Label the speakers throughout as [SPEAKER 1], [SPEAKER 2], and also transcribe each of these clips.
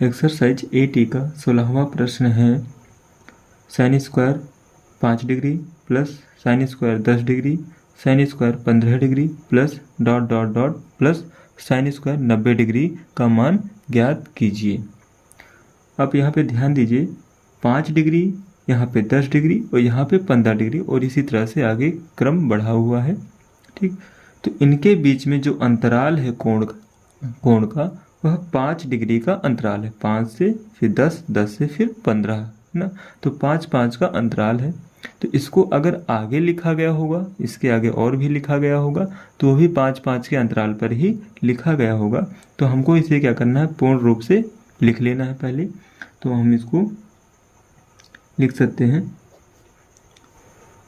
[SPEAKER 1] Exercise 80 का 16वां प्रश्न है। Sine square 5 degree plus sine square 10 degree, sine square 15 degree plus dot dot dot plus sine square 90 degree का मान ज्ञात कीजिए। अब यहाँ पे ध्यान दीजिए, 5 डिग्री, यहाँ पे 10 डिग्री और यहाँ पे 15 डिग्री और इसी तरह से आगे क्रम बढ़ा हुआ है। ठीक, तो इनके बीच में जो अंतराल है कोण का वह 5 डिग्री का अंतराल है। 5 से फिर 10, 10 से फिर 15 है ना, तो 5 5 का अंतराल है। तो इसको अगर आगे लिखा गया होगा, इसके आगे और भी लिखा गया होगा, तो वो भी 5 5 के अंतराल पर ही लिखा गया होगा। तो हमको इसे क्या करना है, पूर्ण रूप से लिख लेना है पहले। तो हम इसको लिख सकते हैं,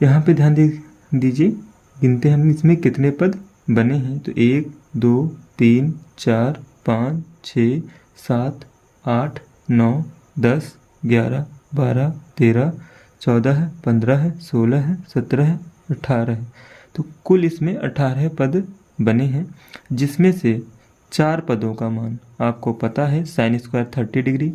[SPEAKER 1] यहाँ पे ध्यान दीजिए, गिनते हैं हम इसमें कितने पद बने हैं। तो 1 2 3 4 5 6 7 8 9 10 11 12 13 14 है, 15 है, 16 है, 17 है, 18 है। तो कुल इसमें 18 पद बने हैं, जिसमें से 4 पदों का मान आपको पता है। Sine square 30 degree,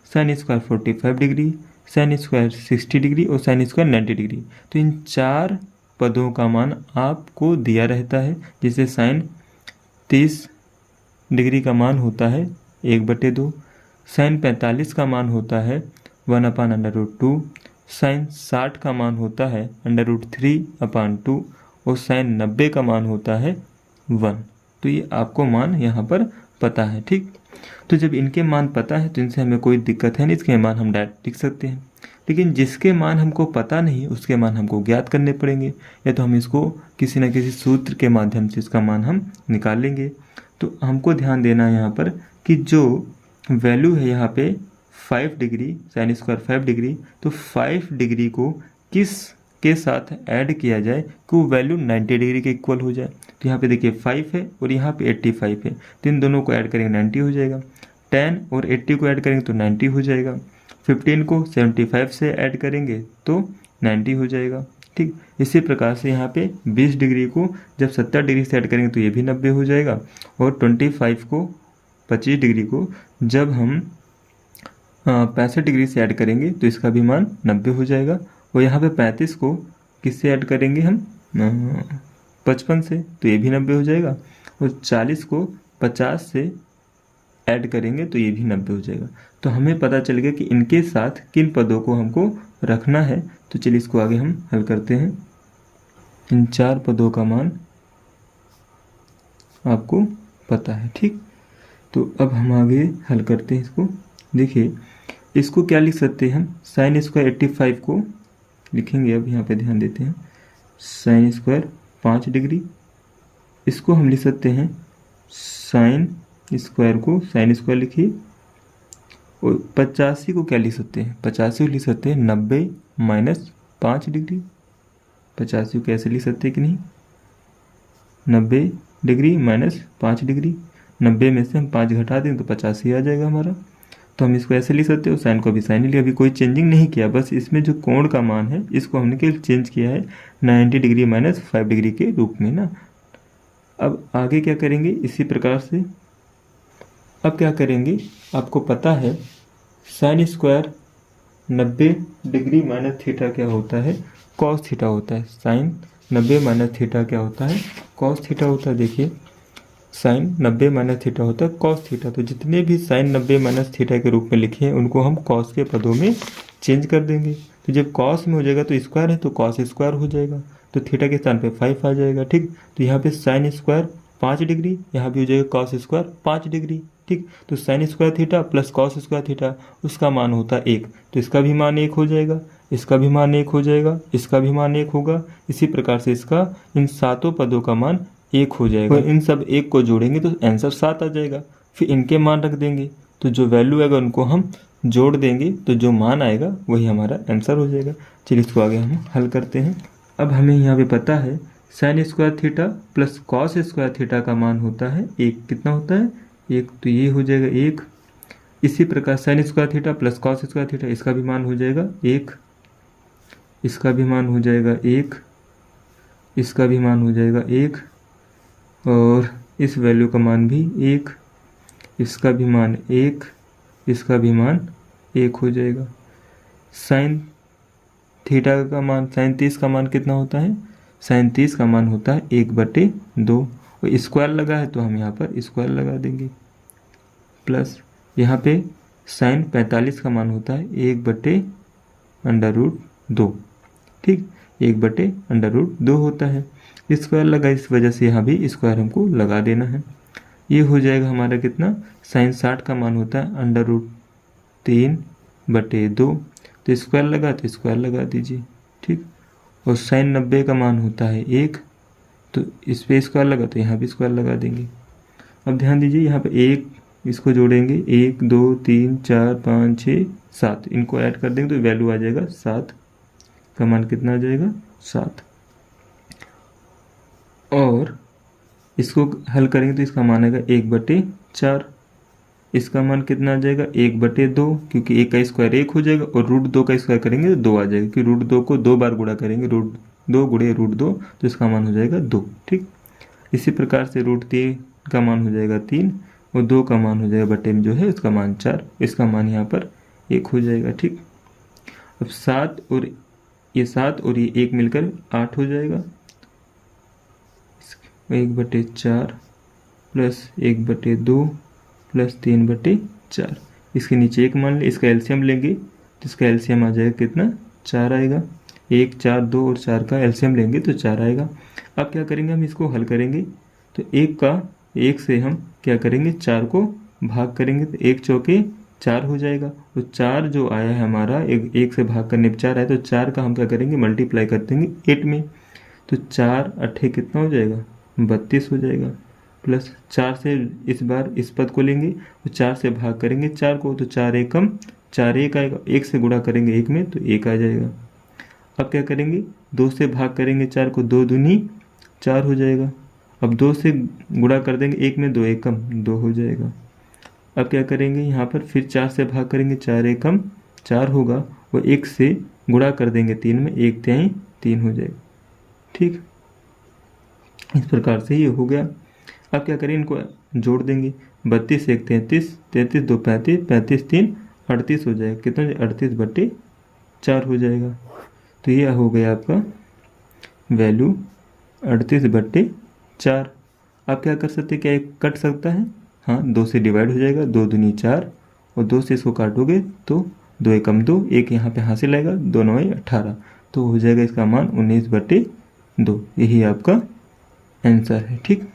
[SPEAKER 1] sine square 45 degree, sine square 60 degree और साइन स्क्वायर 90 डिग्री। तो इन 4 पदों का मान आपको दिया रहता है। जैसे साइन 30 डिग्री का मान होता है 1/2, साइन 45 का मान होता है 1/√2, साइन 60 का मान होता है √3/2 और साइन 90 का मान होता है 1। तो ये आपको मान यहाँ पर पता है। ठीक, तो जब इनके मान पता है तो इनसे हमें कोई दिक्कत है नहीं, इसके मान हम डायरेक्ट लिख सकते हैं। लेकिन जिसके मान हमको पता नहीं उसके मान हमको ज्ञात करने पड़ेंगे, या तो हम इसको किसी न किसी सूत्र के माध्यम से इसका मान हम निकाल लेंगे। तो हमको ध्यान देना है यहाँ पर कि जो वैल्यू है यहाँ पे 5 डिग्री, साइन स्क्वायर 5 डिग्री, तो 5 डिग्री को किस के साथ ऐड किया जाए कि वो वैल्यू 90 डिग्री के इक्वल हो जाए। तो यहाँ पे देखिए 5 है और यहाँ पे 85 है, तो इन दोनों को ऐड करेंगे 90 हो जाएगा। 10 और 80 को ऐड करेंगे तो 90 हो जाएगा। 15 को 75 से ऐड करेंगे तो 90 हो जाएगा। ठीक, इसी प्रकार से यहाँ पे 20 डिग्री को जब 70 डिग्री से ऐड करेंगे तो ये भी 90 हो जाएगा। और 25 डिग्री को जब हम 65 डिग्री से ऐड करेंगे तो इसका भी मान 90 हो जाएगा। और यहाँ पे 35 को किससे ऐड करेंगे हम, 55 से, तो ये भी 90 हो जाएगा। और 40 को 50 से ऐड करेंगे तो ये भी 90 हो जाएगा। तो हमें पता चल गया कि इनके साथ किन पदों को हमको रखना है। तो चलिए इसको आगे हम हल करते हैं। इन 4 पदों का मान आपको पता है। ठीक, तो अब हम आगे हल करते हैं इसको। देखिए, इसको क्या लिख सकते हैं हम, साइन स्क्वायर 85 को लिखेंगे। अब यहाँ पे ध्यान देते हैं, साइन स्क्वायर 5 डिग्री, इसको हम लिख सकते हैं साइन स्क्वायर को साइन स्क्वायर लिखिए। और 85 को क्या लिख सकते हैं, 85 को लिख सकते हैं 90 माइनस 5 डिग्री। 85 को कैसे लिख सकते हैं कि नहीं, 90 डिग्री माइनस 5 डिग्री। 90 में से हम 5 घटा दें तो 85 आ जाएगा हमारा। तो हम इसको ऐसे लिख सकते हो, साइन को भी साइन ही लिया, अभी कोई चेंजिंग नहीं किया, बस इसमें जो कोण का मान है इसको हमने केवल चेंज किया है 90 डिग्री माइनस 5 डिग्री के रूप में ना। अब आगे क्या करेंगे, इसी प्रकार से अब क्या करेंगे, आपको पता है sine square 90 degree minus theta क्या होता है, कॉस थीटा होता है। साइन 90 माइनस थीटा क्या होता है, कॉस थीटा होता है। देखिए, साइन 90 माइनस थीटा होता है कॉस थीटा। तो जितने भी साइन 90 माइनस थीटा के रूप में लिखे हैं उनको हम कॉस के पदों में चेंज कर देंगे। तो जब कॉस में हो जाएगा तो स्क्वायर है तो कॉस स्क्वायर हो जाएगा, तो थीटा के स्थान पे 5 आ जाएगा। ठीक, तो यहाँ पे साइन स्क्वायर 5 डिग्री, यहाँ भी हो जाएगा कॉस स्क्वायर 5 डिग्री। ठीक, तो sine square theta plus cos square theta उसका मान होता है 1, तो इसका भी मान 1 हो जाएगा, इसका भी मान 1 हो जाएगा, इसका भी मान 1 होगा। इसी प्रकार से इसका इन 7 पदों का मान 1 हो जाएगा। इन सब 1 को जोड़ेंगे तो आंसर 7 आ जाएगा। फिर इनके मान रख देंगे, तो जो वैल्यू आएगा उनको हम जोड़ देंगे, तो जो मान आएगा वही हमारा आंसर हो जाएगा। चलिए इसको आगे हम हल करते हैं। अब हमें यहाँ पे पता है sine square theta plus cos square theta का मान होता है 1। कितना होता है, 1, तो ये हो जाएगा 1। इसी प्रकार sine square theta plus cos square theta इसका भी मान हो जाएगा 1, इसका भी मान हो जाएगा 1, इसका भी मान हो जाएगा 1, और इस वैल्यू का मान भी 1, इसका भी मान 1, इसका भी मान 1 हो जाएगा। साइन थीटा का मान, साइन 30 का मान कितना होता है? साइन 30 का मान होता है 1/2, और स्क्वायर लगा है तो हम यहाँ पर स्क्वायर लगा देंगे, प्लस यहाँ पे साइन 45 का मान होता है 1/√2, ठीक, 1/√2 होता है। स्क्वायर लगा, इस वजह से यहाँ भी स्क्वायर हमको लगा देना है। ये हो जाएगा हमारा कितना? साइन 60 का मान होता है √3/2, तो स्क्वायर लगा तो स्क्वायर लगा दीजिए, ठीक। और साइन 90 का मान होता है 1, तो इस पर स्क्वायर लगा तो यहाँ भी स्क्वायर लगा देंगे। अब ध्यान दीजिए यहाँ पे 1, इसको जोड़ेंगे 1 2 3 4 5 6 7, इनको ऐड कर देंगे तो वैल्यू आ जाएगा 7 का मान कितना आ जाएगा? 7। और इसको हल करेंगे तो इसका मान आएगा 1/4, इसका मान कितना आ जाएगा? 1/2, क्योंकि 1 का स्क्वायर 1 हो जाएगा, और √2 का स्क्वायर करेंगे तो 2 आ जाएगा, क्योंकि √2 को 2 बार गुणा करेंगे, √2 गुणे √2, तो इसका मान हो जाएगा 2, ठीक। इसी प्रकार से √3 का मान हो जाएगा 3, और 2 का मान हो जाएगा बटे में जो है उसका मान 4, इसका मान यहाँ पर 1 हो जाएगा, ठीक। अब 7 और ये 1 मिलकर 8 हो जाएगा, 1/4 प्लस 1/2 प्लस 3/4, इसके नीचे 1 मान ले, इसका एलसीएम लेंगे तो इसका एलसीएम आ जाएगा कितना? 4 आएगा। 1 4 2 और 4 का एलसीएम लेंगे तो 4 आएगा। अब क्या करेंगे, हम इसको हल करेंगे तो 1 से हम क्या करेंगे? 4 को भाग करेंगे तो 1 चौके 4 हो जाएगा, तो 4 जो आया है हमारा 1 से भाग करने पर 4 आया, तो 4 का हम क्या करेंगे? मल्टीप्लाई कर देंगे 8 में, तो 4 8 कितना हो जाएगा? 32 हो जाएगा। प्लस 4 से इस बार इस पद को लेंगे तो 4 से भाग करेंगे 4 को, तो 4 एकम 4 1 आएगा, 1 से गुणा करेंगे 1 में तो 1 आ जाएगा। अब क्या करेंगे? 2 से भाग करेंगे 4 को, 2 दूनी 4 हो जाएगा। अब 2 से गुणा कर देंगे 1 में, 2 एकम 2 हो जाएगा। अब क्या करेंगे? यहाँ पर फिर 4 से भाग करेंगे, 4 एकम 4 होगा, और 1 से गुणा कर देंगे 3 में, 1 तिहाई 3 हो जाएगा, ठीक। इस प्रकार से ये हो गया। अब क्या करें? इनको जोड़ देंगे, 32 1 33, 33 2 35, 35 3 38 हो जाएगा, कितना? 38/4 हो जाएगा। तो ये हो गया आपका वैल्यू 38/4। आप क्या कर सकते हैं? क्या एक कट सकता है? हाँ, 2 से डिवाइड हो जाएगा, 2 दूनी 4, और 2 से इसको काटोगे तो 2 एकम 2, 1 यहाँ पे हासिल आएगा, 2 9 18, तो हो जाएगा इसका मान 19/2। यही आपका आंसर है, ठीक।